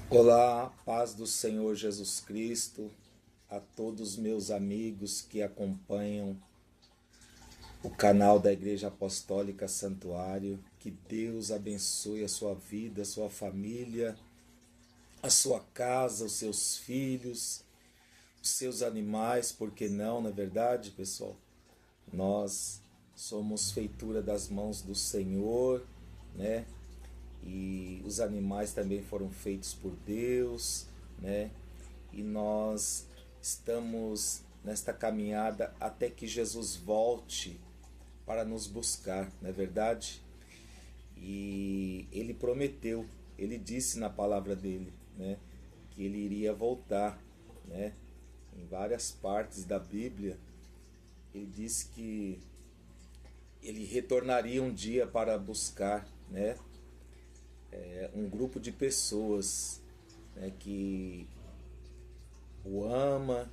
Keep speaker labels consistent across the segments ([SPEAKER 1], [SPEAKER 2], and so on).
[SPEAKER 1] Olá, paz do Senhor Jesus Cristo, a todos meus amigos que acompanham o canal da Igreja Apostólica Santuário. Que Deus abençoe a sua vida, a sua família, a sua casa, os seus filhos, os seus animais, porque não, na verdade, pessoal? Nós somos feitura das mãos do Senhor, né? E os animais também foram feitos por Deus, né? E nós estamos nesta caminhada até que Jesus volte para nos buscar, não é verdade? E ele prometeu, ele disse na palavra dele, né, que ele iria voltar, né? Em várias partes da Bíblia, ele disse que ele retornaria um dia para buscar, né, um grupo de pessoas, né, que o ama,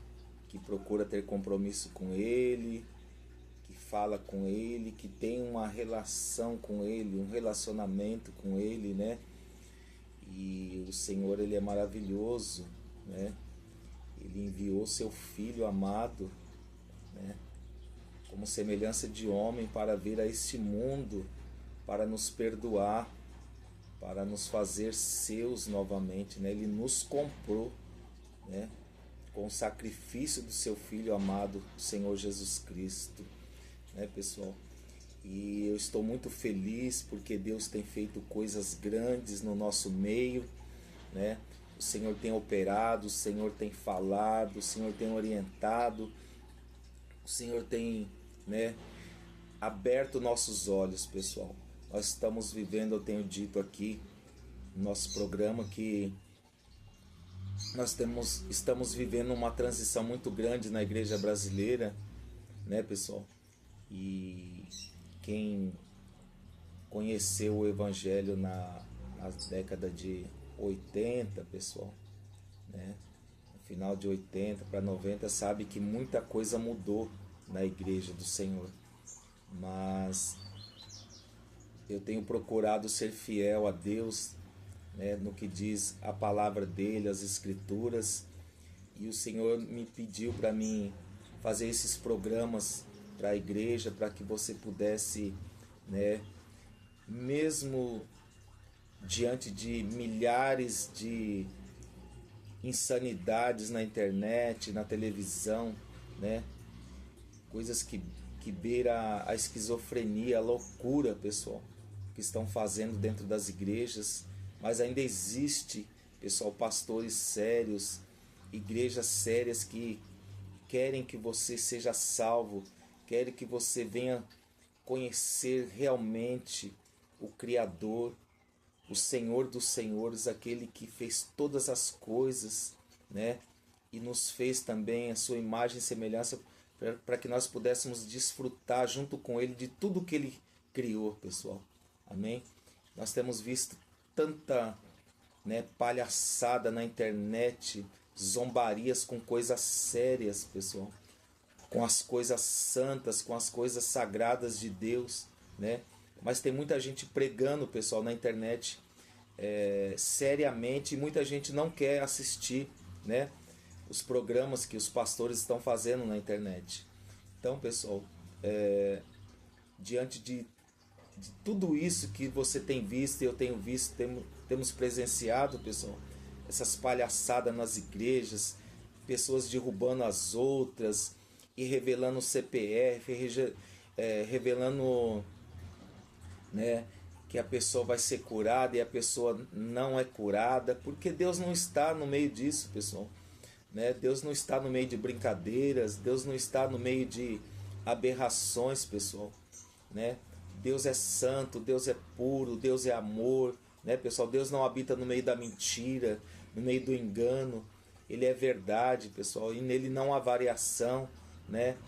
[SPEAKER 1] que procura ter compromisso com ele, que fala com ele, que tem uma relação com ele, um relacionamento com ele, né? E o Senhor, ele é maravilhoso, né? Ele enviou seu filho amado, né, como semelhança de homem para vir a este mundo, para nos perdoar, para nos fazer seus novamente, né? Ele nos comprou, né, com o sacrifício do seu Filho amado, o Senhor Jesus Cristo, né, pessoal? E eu estou muito feliz porque Deus tem feito coisas grandes no nosso meio, né? O Senhor tem operado, o Senhor tem falado, o Senhor tem orientado, o Senhor tem, né, aberto nossos olhos, pessoal. Nós estamos vivendo, eu tenho dito aqui no nosso programa, que estamos vivendo uma transição muito grande na igreja brasileira, né, pessoal? E quem conheceu o evangelho na década de 80, pessoal, né? No final de 80 para 90, sabe que muita coisa mudou na igreja do Senhor. Mas eu tenho procurado ser fiel a Deus, né, no que diz a palavra dele, as escrituras, e o Senhor me pediu para mim fazer esses programas para a igreja, para que você pudesse, né, mesmo diante de milhares de insanidades na internet, na televisão, né, coisas que beira a esquizofrenia, a loucura, pessoal, que estão fazendo dentro das igrejas, mas ainda existe, pessoal, pastores sérios, igrejas sérias que querem que você seja salvo, querem que você venha conhecer realmente o Criador, o Senhor dos Senhores, aquele que fez todas as coisas, né? E nos fez também a sua imagem e semelhança, para que nós pudéssemos desfrutar junto com ele de tudo que ele criou, pessoal. Amém? Nós temos visto tanta, né, palhaçada na internet, zombarias com coisas sérias, pessoal, com as coisas santas, com as coisas sagradas de Deus, né? Mas tem muita gente pregando, pessoal, na internet, seriamente, e muita gente não quer assistir, né, os programas que os pastores estão fazendo na internet. Então, pessoal, diante de tudo isso que você tem visto e eu tenho visto, temos presenciado, pessoal, essas palhaçadas nas igrejas, pessoas derrubando as outras e revelando CPF, revelando, né, que a pessoa vai ser curada e a pessoa não é curada, porque Deus não está no meio disso, pessoal, né? Deus não está no meio de brincadeiras, Deus não está no meio de aberrações, pessoal, né? Deus é santo, Deus é puro, Deus é amor, né, pessoal? Deus não habita no meio da mentira, no meio do engano. Ele é verdade, pessoal, e nele não há variação, né?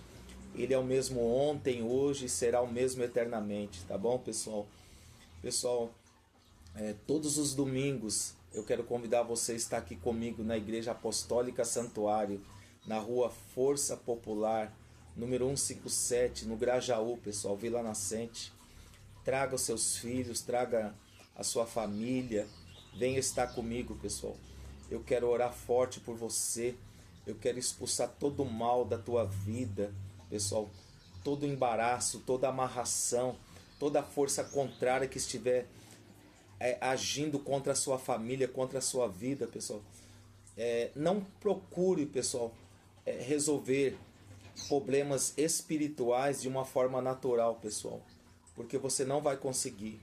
[SPEAKER 1] Ele é o mesmo ontem, hoje e será o mesmo eternamente, tá bom, pessoal? Pessoal, todos os domingos eu quero convidar você a estar aqui comigo na Igreja Apostólica Santuário, na rua Força Popular, número 157, no Grajaú, pessoal, Vila Nascente. Traga os seus filhos, traga a sua família, venha estar comigo, pessoal. Eu quero orar forte por você. Eu quero expulsar todo o mal da tua vida, pessoal. Todo embaraço, toda amarração, toda força contrária que estiver agindo contra a sua família, contra a sua vida, pessoal. Não procure, pessoal, resolver problemas espirituais de uma forma natural, pessoal, porque você não vai conseguir.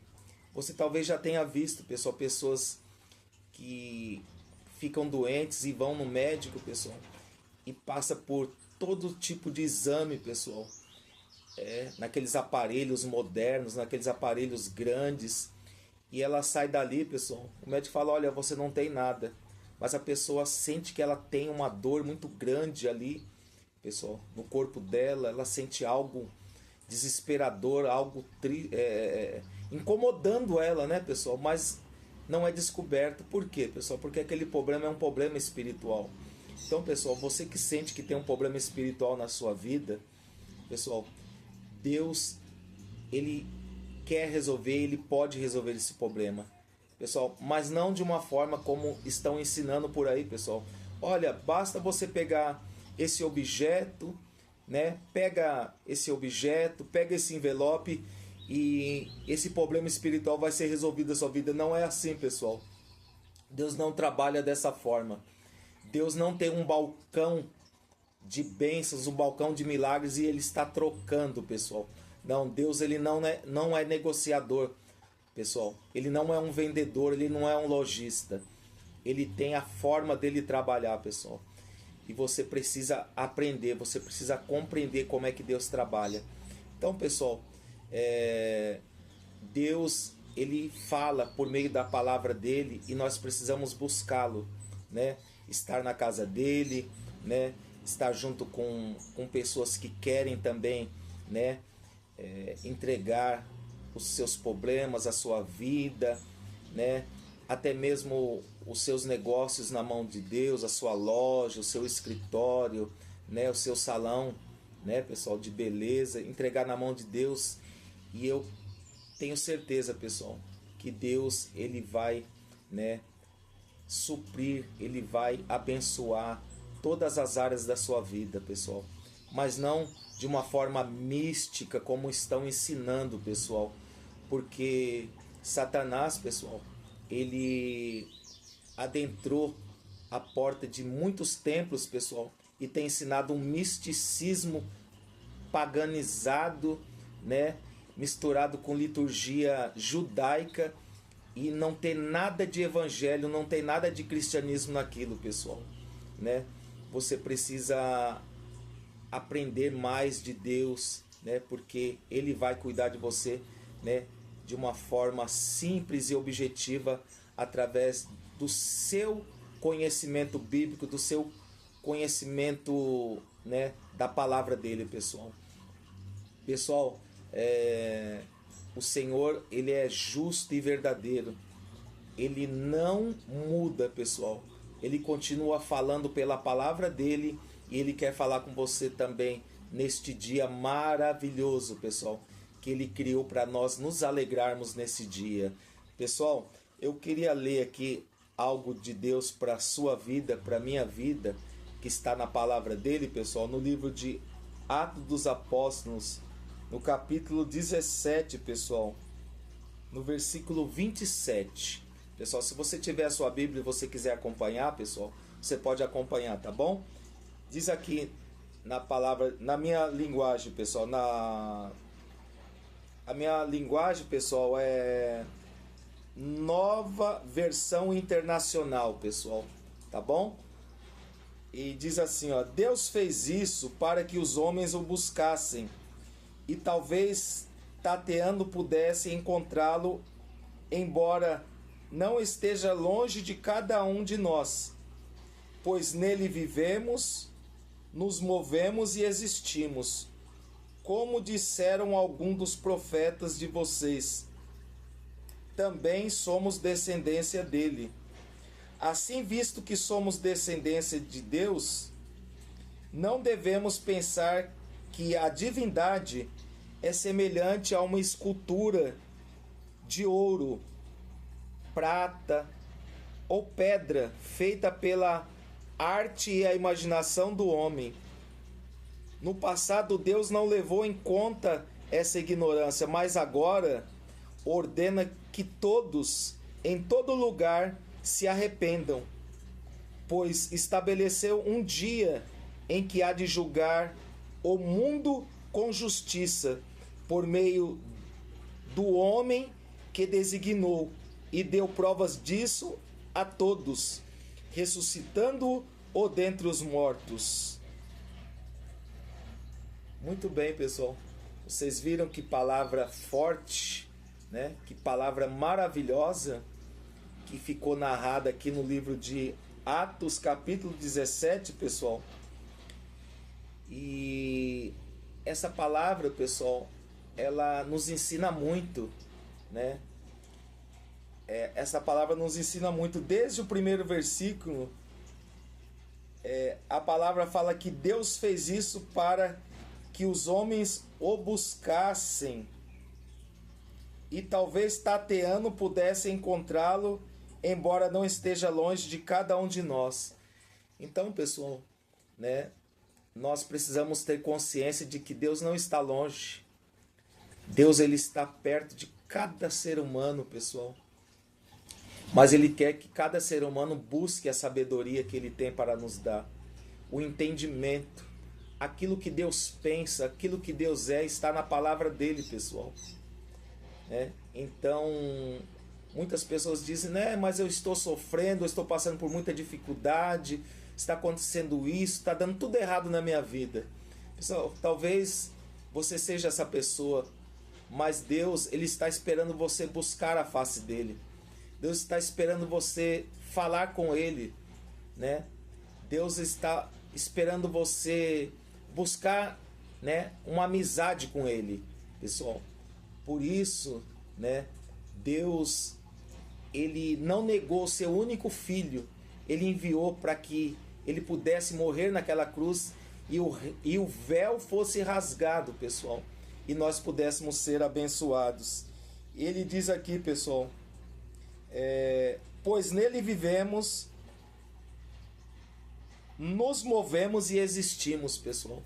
[SPEAKER 1] Você talvez já tenha visto, pessoal, pessoas que ficam doentes e vão no médico, pessoal, e passa por todo tipo de exame, pessoal, naqueles aparelhos modernos, naqueles aparelhos grandes, e ela sai dali, pessoal, o médico fala, olha, você não tem nada, mas a pessoa sente que ela tem uma dor muito grande ali, pessoal, no corpo dela, ela sente algo desesperador, algo incomodando ela, né, pessoal? Mas não é descoberto. Por quê, pessoal? Porque aquele problema é um problema espiritual. Então, pessoal, você que sente que tem um problema espiritual na sua vida, pessoal, Deus, Ele quer resolver, Ele pode resolver esse problema, pessoal, mas não de uma forma como estão ensinando por aí, pessoal. Olha, basta você pegar esse objeto, né? Pega esse objeto, pega esse envelope e esse problema espiritual vai ser resolvido na sua vida. Não é assim, pessoal. Deus não trabalha dessa forma. Deus não tem um balcão de bênçãos, um balcão de milagres e Ele está trocando, pessoal. Não, Deus ele não é negociador, pessoal. Ele não é um vendedor, Ele não é um lojista. Ele tem a forma dele trabalhar, pessoal. E você precisa aprender, você precisa compreender como é que Deus trabalha. Então, pessoal, Deus, Ele fala por meio da palavra dEle e nós precisamos buscá-lo, né? Estar na casa dEle, né? Estar junto com pessoas que querem também, né? Entregar os seus problemas, a sua vida, né? Até mesmo os seus negócios na mão de Deus, a sua loja, o seu escritório, né, o seu salão, né, pessoal, de beleza, entregar na mão de Deus. E eu tenho certeza, pessoal, que Deus ele vai, né, suprir, Ele vai abençoar todas as áreas da sua vida, pessoal. Mas não de uma forma mística como estão ensinando, pessoal. Porque Satanás, pessoal, ele adentrou a porta de muitos templos, pessoal, e tem ensinado um misticismo paganizado, né, misturado com liturgia judaica, e não tem nada de evangelho, não tem nada de cristianismo naquilo, pessoal, né? Você precisa aprender mais de Deus, né, porque Ele vai cuidar de você, né, de uma forma simples e objetiva, através do seu conhecimento bíblico, do seu conhecimento, né, da palavra dele, pessoal. Pessoal, o Senhor, Ele é justo e verdadeiro. Ele não muda, pessoal. Ele continua falando pela palavra dele e Ele quer falar com você também neste dia maravilhoso, pessoal, que Ele criou para nós nos alegrarmos nesse dia. Pessoal, eu queria ler aqui algo de Deus para a sua vida, para a minha vida, que está na palavra dele, pessoal, no livro de Atos dos Apóstolos, no capítulo 17, pessoal, no versículo 27. Pessoal, se você tiver a sua Bíblia e você quiser acompanhar, pessoal, você pode acompanhar, tá bom? Diz aqui na palavra, na minha linguagem, pessoal, a minha linguagem, pessoal, é Nova Versão Internacional, pessoal, tá bom? E diz assim, ó: Deus fez isso para que os homens o buscassem e talvez tateando pudessem encontrá-lo, embora não esteja longe de cada um de nós, pois nele vivemos, nos movemos e existimos, como disseram alguns dos profetas de vocês. Também somos descendência dele. Assim, visto que somos descendência de Deus, não devemos pensar que a divindade é semelhante a uma escultura de ouro, prata ou pedra feita pela arte e a imaginação do homem. No passado, Deus não levou em conta essa ignorância, mas agora ordena que todos, em todo lugar, se arrependam, pois estabeleceu um dia em que há de julgar o mundo com justiça, por meio do homem que designou, e deu provas disso a todos, ressuscitando-o dentre os mortos. Muito bem, pessoal. Vocês viram que palavra forte, né? Que palavra maravilhosa que ficou narrada aqui no livro de Atos, capítulo 17, pessoal. E essa palavra, pessoal, ela nos ensina muito, né? Essa palavra nos ensina muito. Desde o primeiro versículo, a palavra fala que Deus fez isso para que os homens o buscassem e talvez tateando pudessem encontrá-lo, embora não esteja longe de cada um de nós. Então, pessoal, né, nós precisamos ter consciência de que Deus não está longe. Deus, ele está perto de cada ser humano, pessoal. Mas ele quer que cada ser humano busque a sabedoria que ele tem para nos dar, o entendimento. Aquilo que Deus pensa, aquilo que Deus está na palavra dele, pessoal. Então, muitas pessoas dizem, né, mas eu estou sofrendo, eu estou passando por muita dificuldade, está acontecendo isso, está dando tudo errado na minha vida. Pessoal, talvez você seja essa pessoa, mas Deus, ele está esperando você buscar a face dele. Deus está esperando você falar com ele, né? Deus está esperando você buscar, né, uma amizade com ele, pessoal. Por isso, né, Deus, ele não negou seu único filho. Ele enviou para que ele pudesse morrer naquela cruz e o véu fosse rasgado, pessoal, e nós pudéssemos ser abençoados. Ele diz aqui, pessoal, pois nele vivemos, nos movemos e existimos, pessoal,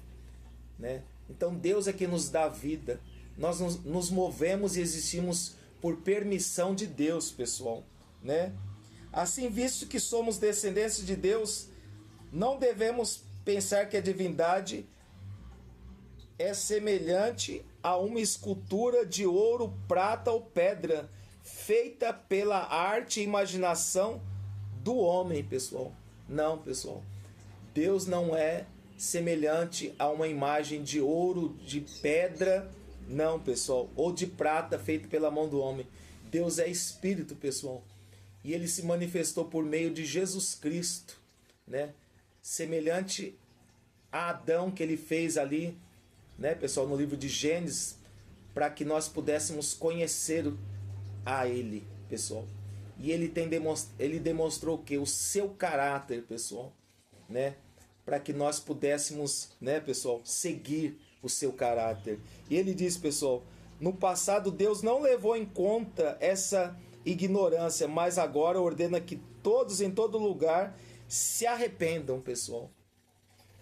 [SPEAKER 1] né? Então Deus é que nos dá vida. Nós nos movemos e existimos por permissão de Deus, pessoal, né? Assim, visto que somos descendentes de Deus, não devemos pensar que a divindade é semelhante a uma escultura de ouro, prata ou pedra, feita pela arte e imaginação do homem, pessoal. Não, pessoal. Deus não é semelhante a uma imagem de ouro, de pedra, não, pessoal, ou de prata feita pela mão do homem. Deus é espírito, pessoal. E ele se manifestou por meio de Jesus Cristo, né? Semelhante a Adão, que ele fez ali, né, pessoal, no livro de Gênesis, para que nós pudéssemos conhecer a ele, pessoal. E ele demonstrou o que? O seu caráter, pessoal, né? Para que nós pudéssemos, né, pessoal, seguir o seu caráter. E ele diz, pessoal, no passado Deus não levou em conta essa ignorância, mas agora ordena que todos em todo lugar se arrependam, pessoal.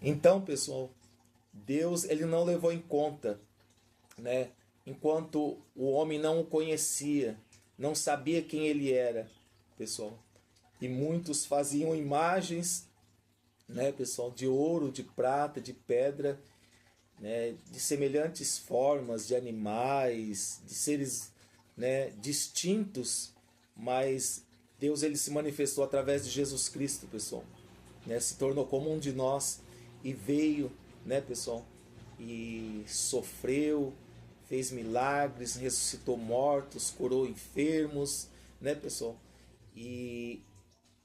[SPEAKER 1] Então, pessoal, Deus, ele não levou em conta, né? Enquanto o homem não o conhecia, não sabia quem ele era, pessoal. E muitos faziam imagens, né, pessoal, de ouro, de prata, de pedra, né, de semelhantes formas, de animais, de seres, né, distintos, mas Deus, ele se manifestou através de Jesus Cristo, pessoal, né, se tornou como um de nós e veio, né, pessoal, e sofreu, fez milagres, ressuscitou mortos, curou enfermos, né, pessoal, e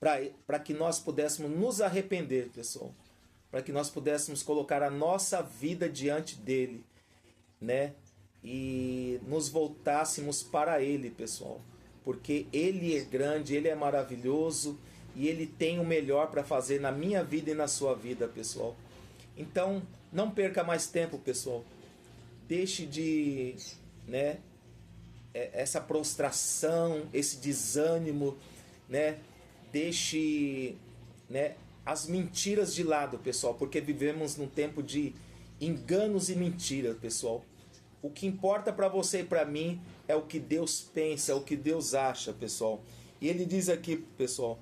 [SPEAKER 1] para que nós pudéssemos nos arrepender, pessoal, para que nós pudéssemos colocar a nossa vida diante dele, né, e nos voltássemos para ele, pessoal, porque ele é grande, ele é maravilhoso e ele tem o melhor para fazer na minha vida e na sua vida, pessoal. Então, não perca mais tempo, pessoal. Deixe de, né, essa prostração, esse desânimo, né, deixe, né, as mentiras de lado, pessoal, porque vivemos num tempo de enganos e mentiras, pessoal. O que importa para você e para mim é o que Deus pensa, é o que Deus acha, pessoal. E ele diz aqui, pessoal,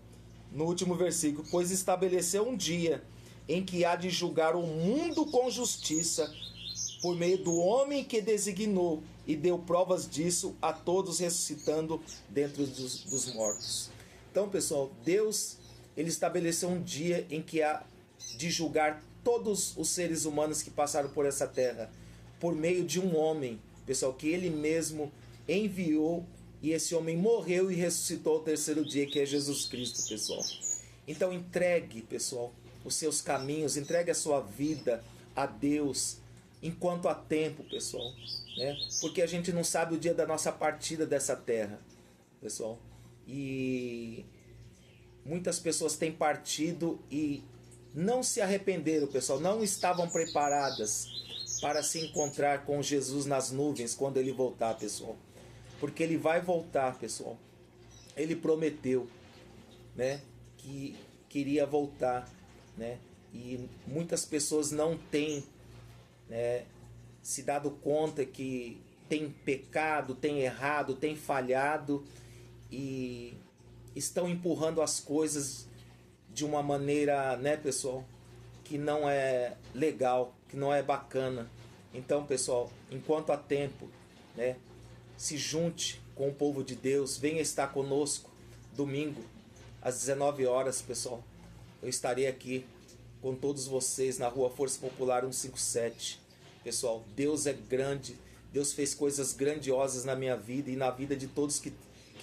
[SPEAKER 1] no último versículo: pois estabeleceu um dia em que há de julgar o mundo com justiça, por meio do homem que designou, e deu provas disso a todos, ressuscitando dentre dos mortos. Então, pessoal, Deus, ele estabeleceu um dia em que há de julgar todos os seres humanos que passaram por essa terra, por meio de um homem, pessoal, que ele mesmo enviou, e esse homem morreu e ressuscitou ao terceiro dia, que é Jesus Cristo, pessoal. Então entregue, pessoal, os seus caminhos, entregue a sua vida a Deus, enquanto há tempo, pessoal, né? Porque a gente não sabe o dia da nossa partida dessa terra, pessoal. E muitas pessoas têm partido e não se arrependeram, pessoal, não estavam preparadas para se encontrar com Jesus nas nuvens quando ele voltar, pessoal. Porque ele vai voltar, pessoal. Ele prometeu, né, que queria voltar, né? E muitas pessoas não têm, né, se dado conta que tem pecado, tem errado, tem falhado e estão empurrando as coisas de uma maneira, né, pessoal, que não é legal, que não é bacana. Então, pessoal, enquanto há tempo, né, se junte com o povo de Deus, venha estar conosco domingo às 19 horas, pessoal. Eu estarei aqui com todos vocês na Rua Força Popular 157. Pessoal, Deus é grande, Deus fez coisas grandiosas na minha vida e na vida de todos que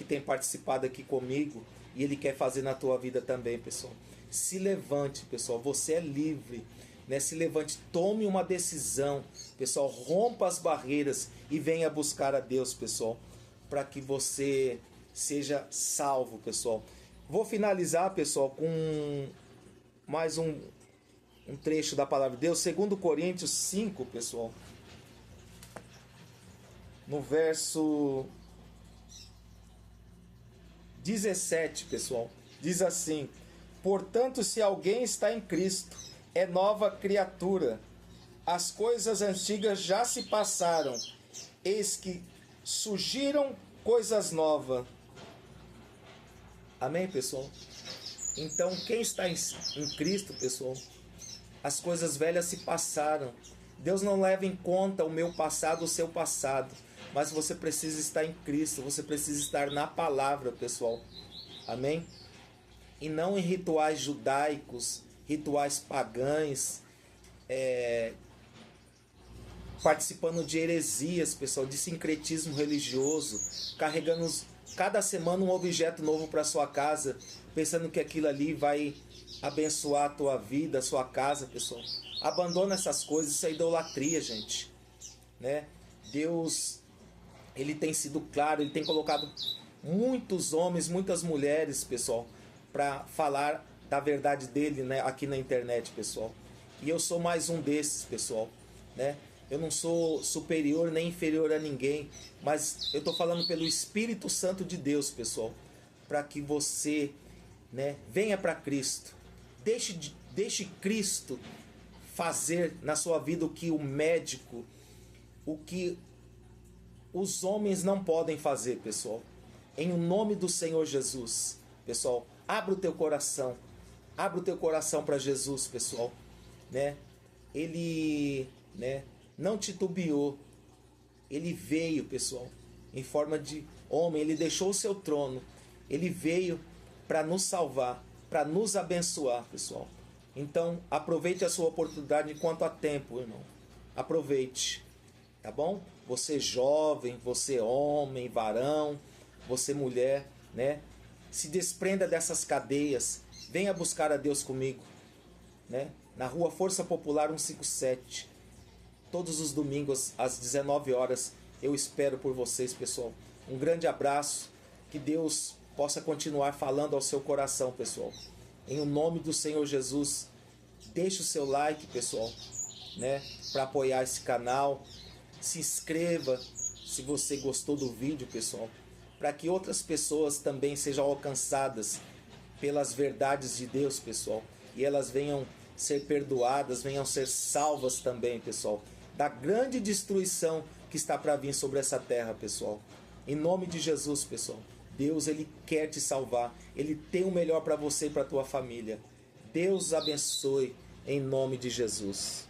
[SPEAKER 1] têm participado aqui comigo, e Ele quer fazer na tua vida também, pessoal. Se levante, pessoal, você é livre, né? Se levante, tome uma decisão, pessoal, rompa as barreiras e venha buscar a Deus, pessoal, para que você seja salvo, pessoal. Vou finalizar, pessoal, com mais um trecho da palavra de Deus, 2 Coríntios 5, pessoal, no verso 17, pessoal, diz assim: portanto, se alguém está em Cristo, é nova criatura. As coisas antigas já se passaram, eis que surgiram coisas novas. Amém, pessoal? Então, quem está em Cristo, pessoal, as coisas velhas se passaram. Deus não leva em conta o meu passado, o seu passado, mas você precisa estar em Cristo, você precisa estar na palavra, pessoal. Amém? E não em rituais judaicos, rituais pagãos, participando de heresias, pessoal, de sincretismo religioso, carregando cada semana um objeto novo para sua casa, pensando que aquilo ali vai abençoar a tua vida, a sua casa, pessoal. Abandona essas coisas, isso é idolatria, gente, né? Deus, Ele tem sido claro, Ele tem colocado muitos homens, muitas mulheres, pessoal, para falar da verdade dele, né, aqui na internet, pessoal. E eu sou mais um desses, pessoal, né? Eu não sou superior nem inferior a ninguém, mas eu estou falando pelo Espírito Santo de Deus, pessoal, para que você, né, venha para Cristo. Deixe Cristo fazer na sua vida o que o médico, o que os homens não podem fazer, pessoal. Em nome do Senhor Jesus, pessoal, abra o teu coração. Abra o teu coração para Jesus, pessoal, né? Ele, né, não titubeou. Ele veio, pessoal, em forma de homem. Ele deixou o seu trono. Ele veio para nos salvar, para nos abençoar, pessoal. Então, aproveite a sua oportunidade enquanto há tempo, irmão. Aproveite, tá bom? Você jovem, você homem, varão, você mulher, né? Se desprenda dessas cadeias. Venha buscar a Deus comigo, né? Na Rua Força Popular 157. Todos os domingos às 19 horas eu espero por vocês, pessoal. Um grande abraço. Que Deus possa continuar falando ao seu coração, pessoal. Em o nome do Senhor Jesus, deixe o seu like, pessoal, né, para apoiar esse canal. Se inscreva se você gostou do vídeo, pessoal, para que outras pessoas também sejam alcançadas pelas verdades de Deus, pessoal, e elas venham ser perdoadas, venham ser salvas também, pessoal, da grande destruição que está para vir sobre essa terra, pessoal. Em nome de Jesus, pessoal, Deus, Ele quer te salvar, Ele tem o melhor para você e para a tua família. Deus abençoe em nome de Jesus.